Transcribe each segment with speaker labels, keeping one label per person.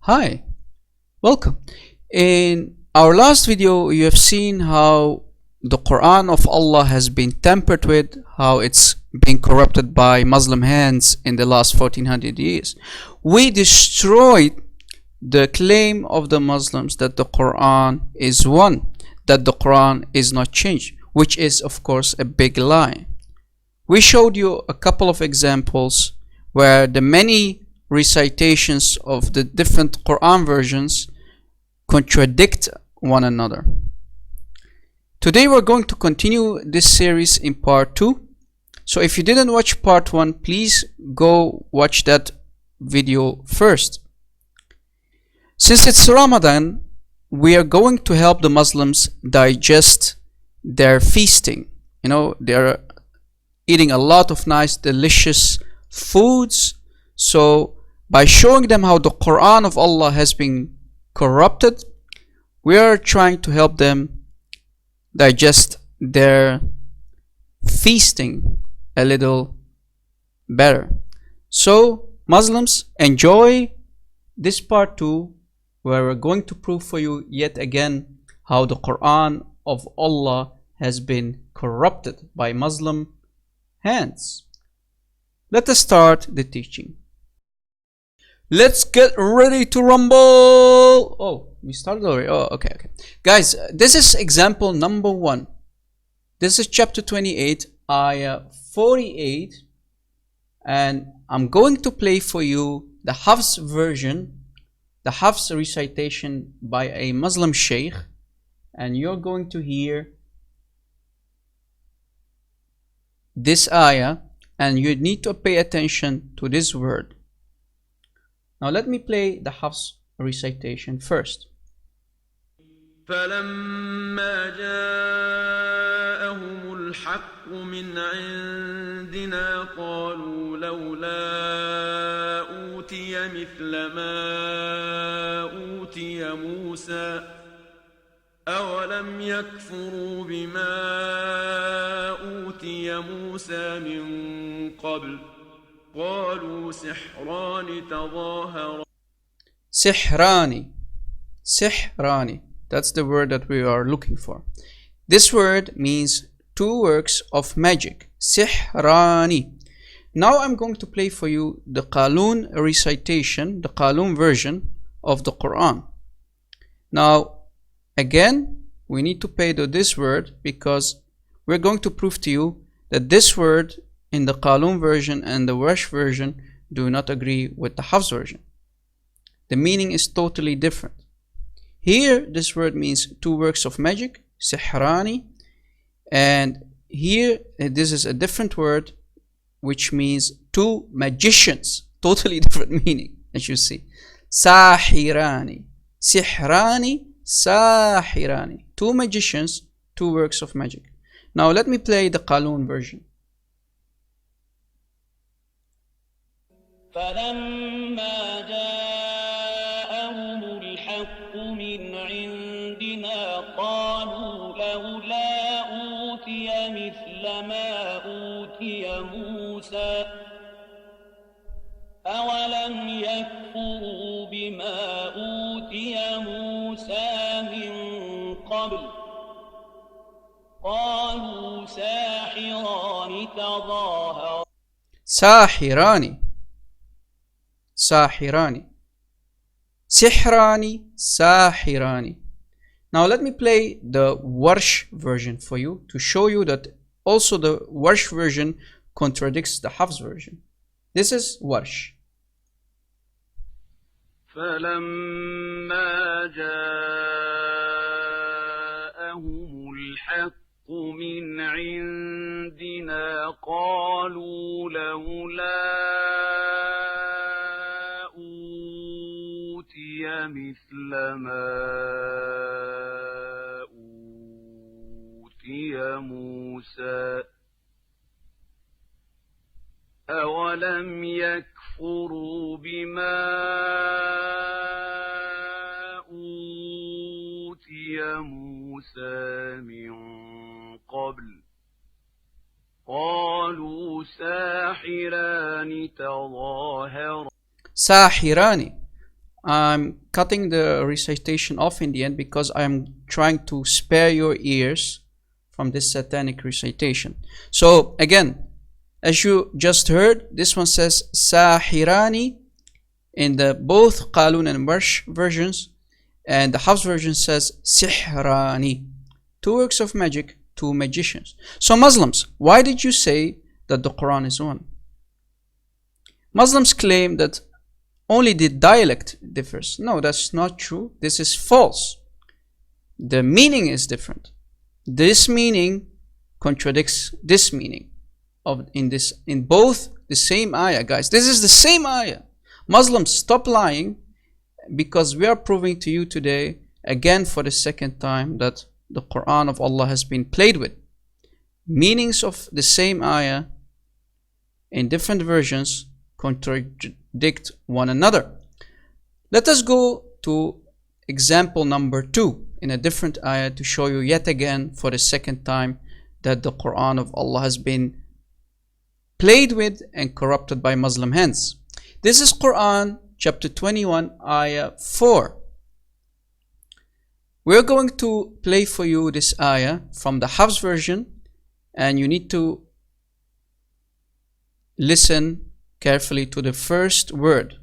Speaker 1: Hi, welcome. In our last video, you have seen how the Quran of Allah has been tampered with, how it's been corrupted by Muslim hands in the last 1400 years. We destroyed the claim of the Muslims that the Quran is one, that the Quran is not changed, which is, of course, a big lie. We showed you a couple of examples where the many recitations of the different Quran versions contradict one another. Today we're going to continue this series in part 2. So if you didn't watch part 1, please go watch that video first. Since it's Ramadan, we are going to help the Muslims digest their feasting. They're eating a lot of nice, delicious foods. So by showing them how the Quran of Allah has been corrupted, we are trying to help them digest their feasting a little better. So Muslims, enjoy this part 2, where we're going to prove for you yet again how the Quran of Allah has been corrupted by Muslim hands. Let us start the teaching. Let's get ready to rumble. Oh, we started already. Oh, okay. Guys, this is example number 1. This is chapter 28, ayah 48. And I'm going to play for you the Hafs version, the Hafs recitation by a Muslim sheikh. And you're going to hear this ayah, and you need to pay attention to this word. Now let me play the Hafs recitation first.
Speaker 2: فلما جاءهم الحق من عندنا قالوا لولا أوتي مثل ما أوتي موسى أولم يكفروا بما أوتي موسى من قبل قالوا سحران تظاهرا.
Speaker 1: Sihrani. That's the word that we are looking for. This word means 2 works of magic. Sihrani. Now I'm going to play for you the Qaloon recitation, the Qaloon version of the Quran. Now, again, we need to pay to this word because we're going to prove to you that this word in the Qaloon version and the Warsh version do not agree with the Hafs version. The meaning is totally different. Here, this word means 2 works of magic, sihrani, and here this is a different word which means 2 magicians, totally different meaning, as you see. Sahirani, sihrani, sahirani, 2 magicians, 2 works of magic. Now let me play the Qaloon version.
Speaker 3: فلما جاءهم الحق من عندنا قالوا لولا أوتي مثل ما أوتي موسى أولم يكفروا بما أوتي موسى من قبل قالوا ساحران تظاهرا.
Speaker 1: Sahirani, Sihrani, Sahirani. Now let me play the Warsh version for you to show you that also the Warsh version contradicts the Hafs version. This is Warsh.
Speaker 2: فلما جاءهم الحق من عندنا قالوا لولا مثل ما أوتي موسى أولم يكفروا بما أوتي موسى من قبل قالوا ساحران تظاهرا.
Speaker 1: Sahirani. I'm cutting the recitation off in the end because I'm trying to spare your ears from this satanic recitation. So again, as you just heard, this one says Sahirani in the both Qaloon and Warsh versions, and the Hafs version says Sihrani. Two works of magic, two magicians. So Muslims, why did you say that the Quran is one? Muslims claim that only the dialect differs. No, that's not true. This is false. The meaning is different. This meaning contradicts this meaning in both the same ayah, guys. This is the same ayah. Muslims, stop lying, because we are proving to you today, again for the second time, that the Quran of Allah has been played with. Meanings of the same ayah in different versions contradict one another. Let us go to example number 2 in a different ayah to show you yet again for the second time that the Quran of Allah has been played with and corrupted by Muslim hands. This is Quran chapter 21 ayah 4. We're going to play for you this ayah from the Hafs version, and you need to listen carefully to the first word.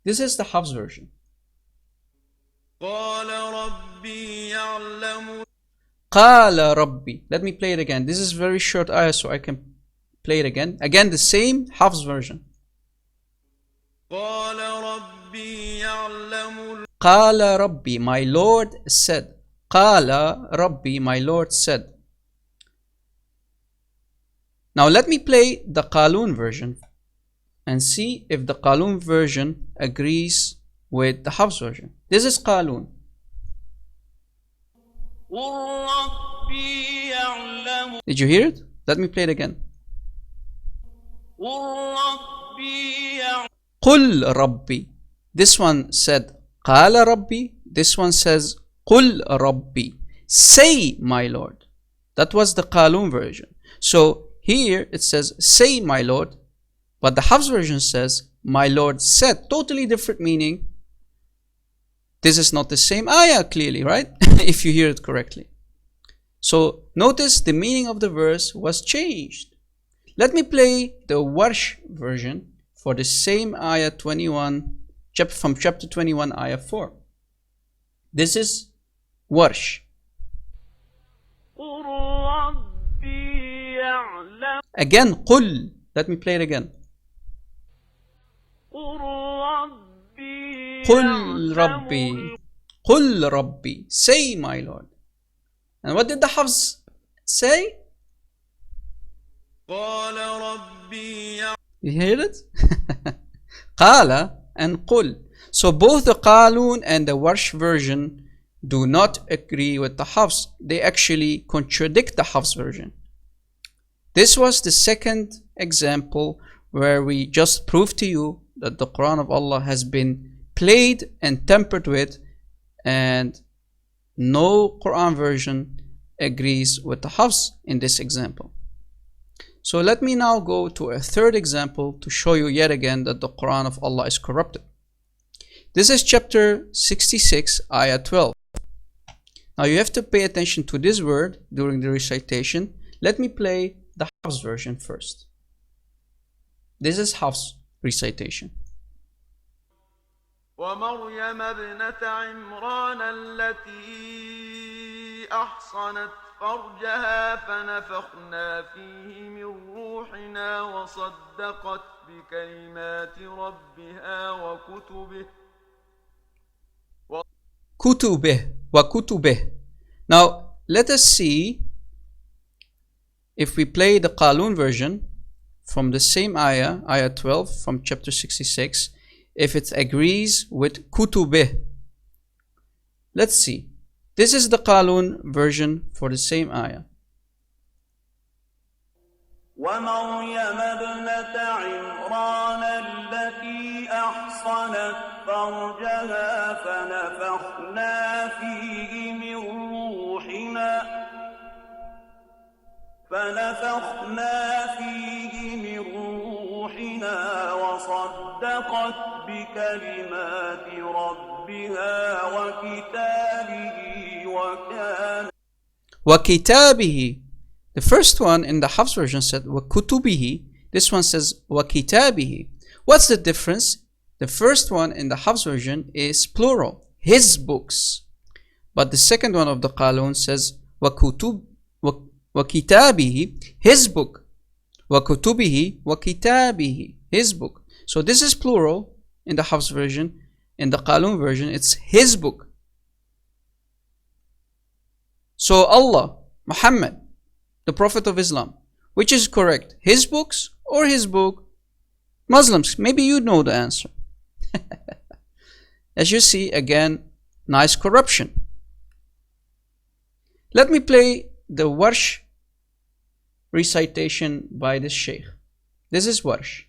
Speaker 1: This is the Hafs version. Qala Rabbi. Let me play it again. This is very short ayah, so I can play it again. Again, the same Hafs version. Qala Rabbi, my Lord said. Qala Rabbi, my Lord said. Now let me play the Qaloon version and see if the Qaloon version agrees with the Hafs version. This is Qaloon. Did you hear it? Let me play it again. Qul Rabbi. This one said Qala Rabbi. This one says Qul Rabbi. Say my Lord. That was the Qaloon version. So here it says say my Lord, but the Hafs version says my Lord said. Totally different meaning. This is not the same ayah clearly, right? If you hear it correctly. So notice the meaning of the verse was changed. Let me play the Warsh version for the same ayah 21, from chapter 21 ayah 4. This is Warsh. Again, Qul. Let me play it again. Qul Rabbi. Qul Rabbi. Say my Lord. And what did the Hafs say? You hear it? Qala and Qul. So both the Qaloon and the Warsh version do not agree with the Hafs. They actually contradict the Hafs version. This was the second example where we just proved to you that the Quran of Allah has been played and tampered with, and no Quran version agrees with the Hafs in this example. So let me now go to a third example to show you yet again that the Quran of Allah is corrupted. This is chapter 66, ayah 12. Now you have to pay attention to this word during the recitation. Let me play the Hafs version first. This is Hafs recitation.
Speaker 2: ومريم ابنة عمران التي أحصنت فرجها فنفخنا فيه من روحنا وصدقت بكلمات ربها
Speaker 1: وكتبه. Now let us see if we play the Qaloon version from the same ayah, ayah 12 from chapter 66, if it agrees with kutubih. Let's see. This is the Qaloon version for the same ayah.
Speaker 3: ومريم ابنة عمران التي أحصنت فرجها فنفخنا فيه من روحنا وصدقت بكلمات ربها وكتابه وكان.
Speaker 1: وكتابه. The first one in the Hafs version said وكتبه. This one says وكتابه. What's the difference? The first one in the Hafs version is plural, his books. But the second one of the Qaloon says وكتابه, his book. وكتبه وكتابه, his book. So this is plural in the Hafs version. In the Qaloon version, it's his book. So Allah, Muhammad, the Prophet of Islam, which is correct? His books or his book? Muslims, maybe you know the answer. As you see, again, nice corruption. Let me play the Warsh recitation by the Shaykh. This is Warsh.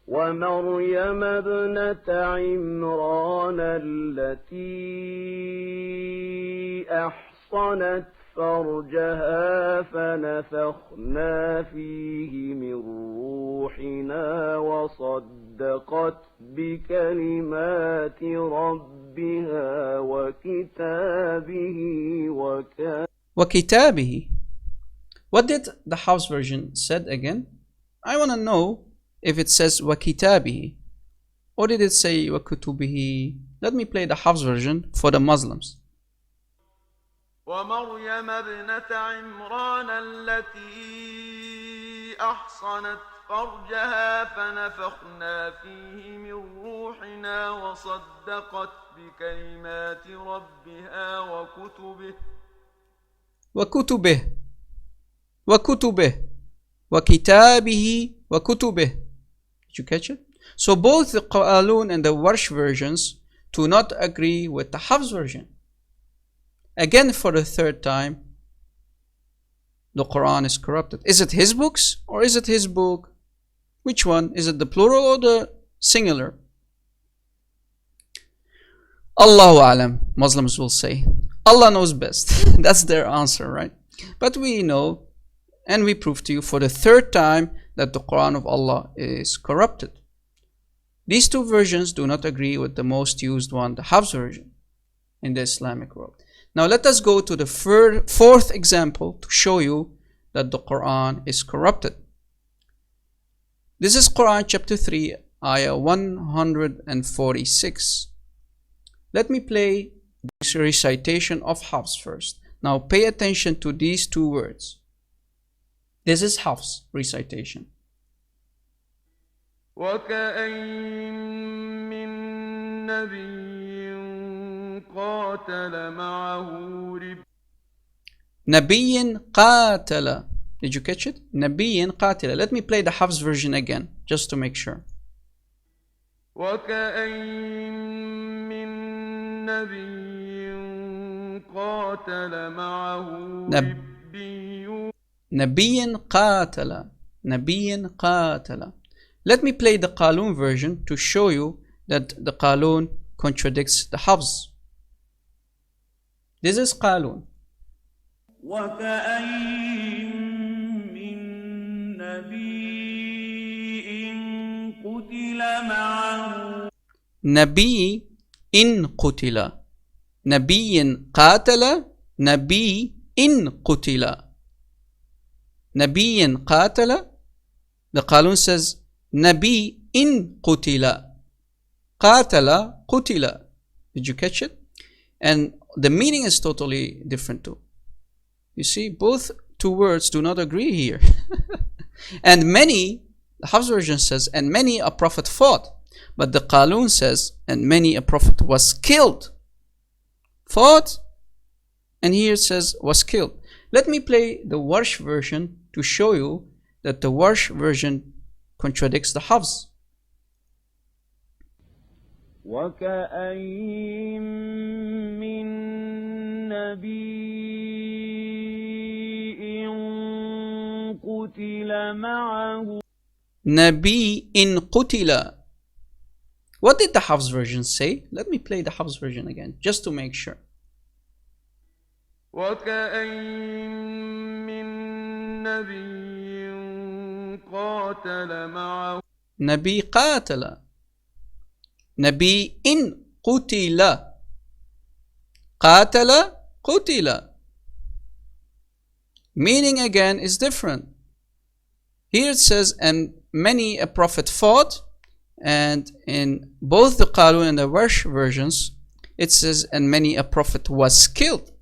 Speaker 3: ومريم ابنة عمران التي أحصنت فرجها فنفخنا فيه من روحنا وصدقت بكلمات ربها وكتابه
Speaker 1: وكتابه. What did the Hafs version said again? I want to know if it says وكتابه or did it say وكتبه. Let me play the Hafs version for the Muslims.
Speaker 2: ومريم ابنة عمران التي أحصنت فرجها فنفخنا فيه من روحنا وصدقت بكلمات ربها
Speaker 1: وكتبه وكتابه وكتبه. Did you catch it? So both the Qaloon and the Warsh versions do not agree with the Hafs version. Again, for the third time, the Quran is corrupted. Is it his books or is it his book? Which one? Is it the plural or the singular? Allahu Alam, Muslims will say. Allah knows best. That's their answer, right? But we know and we prove to you for the third time that the Quran of Allah is corrupted. These two versions do not agree with the most used one, the Hafs version, in the Islamic world. Now let us go to the fourth example to show you that the Quran is corrupted. This is Quran chapter 3, ayah 146. Let me play this recitation of Hafs first. Now pay attention to these two words. This is Hafs recitation.
Speaker 2: وكأين من نبي قاتل معه
Speaker 1: نبي قاتل. Did you catch it? نبي قاتل. Let me play the Hafs version again, just to make sure.
Speaker 2: وكأين من نبي قاتل معه ربيون
Speaker 1: نبي قاتل. نبي قاتل. Let me play the Qaloon version to show you that the Qaloon contradicts the Hafs. This is Qaloon.
Speaker 3: وكأين من نبي قتل معه
Speaker 1: نبي إن قتل. نبي قاتل. نبي إن قتل. نبي قاتل. The Qaloon says نبي إن قتل. قاتل قتل. Did you catch it? And the meaning is totally different too. You see, both two words do not agree here. And many, the Hafs version says, and many a prophet fought. But the Qaloon says, and many a prophet was killed. Fought, and here it says was killed. Let me play the Warsh version to show you that the Warsh version contradicts the Hafs.
Speaker 3: وكأين من نبي قتل معه
Speaker 1: نبي إن قتل. What did the Hafs version say? Let me play the Hafs version again, just to make sure.
Speaker 2: وكأين من نبي قاتل معه
Speaker 1: نبي قاتل. نبي إن قتل. قاتل قتل. Meaning again is different. Here it says, and many a prophet fought, and in both the Qaloon and the Warsh versions, it says, and many a prophet was killed.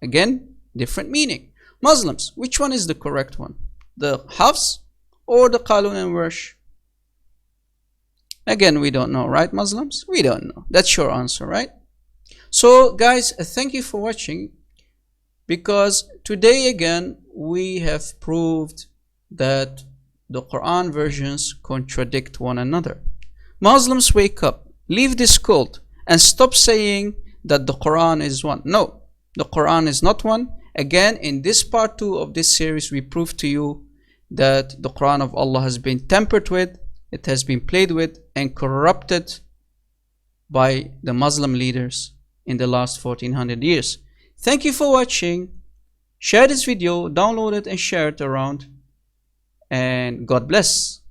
Speaker 1: Again, different meaning. Muslims, which one is the correct one? The Hafs or the Qaloon and Warsh? Again, we don't know, right, Muslims? We don't know. That's your answer, right? So, guys, thank you for watching, because today again we have proved that the Quran versions contradict one another. Muslims, wake up, leave this cult, and stop saying that the Quran is one. No, the Quran is not one. Again, in this part 2 of this series, we prove to you that the Quran of Allah has been tampered with, it has been played with and corrupted by the Muslim leaders in the last 1400 years. Thank you for watching. Share this video, download it and share it around. And God bless.